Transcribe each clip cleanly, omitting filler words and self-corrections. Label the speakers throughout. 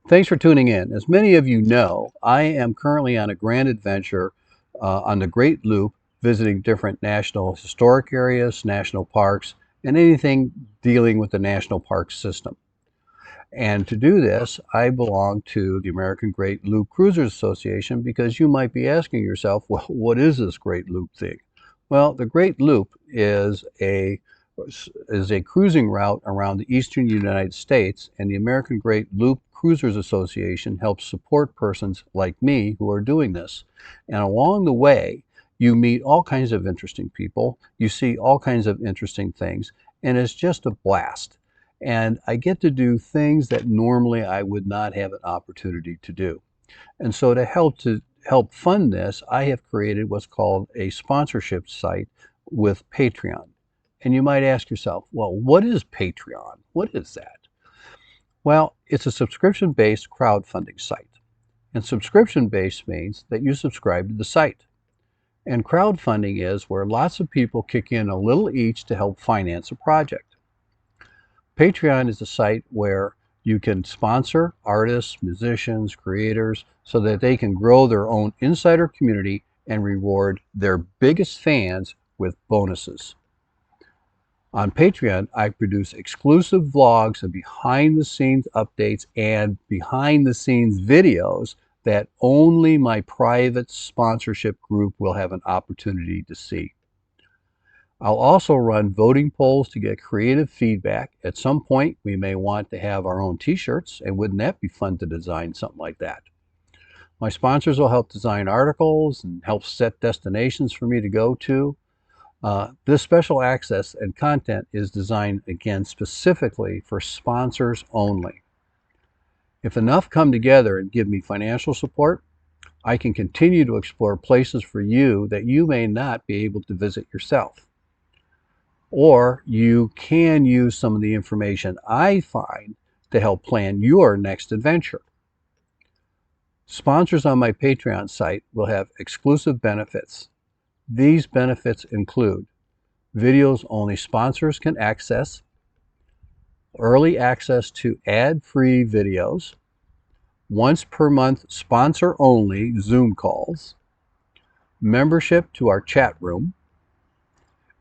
Speaker 1: Thanks for tuning in. As many of you know, I am currently on a grand adventure on the Great Loop, visiting different national historic areas, national parks, and anything dealing with the national park system. And to do this, I belong to the American Great Loop Cruisers Association, because you might be asking yourself, well, what is this Great Loop thing? Well, the Great Loop is a cruising route around the eastern United States, and the American Great Loop Cruisers Association helps support persons like me who are doing this. And along the way, you meet all kinds of interesting people, you see all kinds of interesting things, and it's just a blast. And I get to do things that normally I would not have an opportunity to do. And so to help fund this, I have created what's called a sponsorship site with Patreon. And you might ask yourself, well, what is Patreon? What is that? Well, it's a subscription-based crowdfunding site. And subscription-based means that you subscribe to the site. And crowdfunding is where lots of people kick in a little each to help finance a project. Patreon is a site where you can sponsor artists, musicians, creators, so that they can grow their own insider community and reward their biggest fans with bonuses. On Patreon, I produce exclusive vlogs and behind-the-scenes updates and behind-the-scenes videos that only my private sponsorship group will have an opportunity to see. I'll also run voting polls to get creative feedback. At some point, we may want to have our own t-shirts, and wouldn't that be fun to design something like that? My sponsors will help design articles and help set destinations for me to go to. This special access and content is designed, again, specifically for sponsors only. If enough come together and give me financial support, I can continue to explore places for you that you may not be able to visit yourself. Or you can use some of the information I find to help plan your next adventure. Sponsors on my Patreon site will have exclusive benefits. These benefits include videos only sponsors can access, early access to ad-free videos, once per month sponsor-only Zoom calls, membership to our chat room,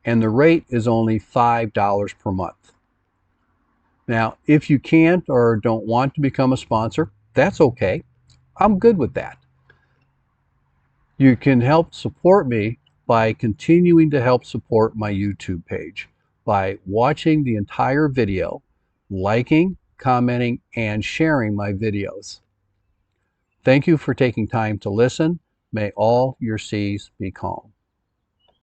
Speaker 1: and the rate is only $5 per month. Now, if you can't or don't want to become a sponsor, that's okay. I'm good with that. You can help support me by continuing to help support my YouTube page by watching the entire video, liking, commenting, and sharing my videos. Thank you for taking time to listen. May all your seas be calm.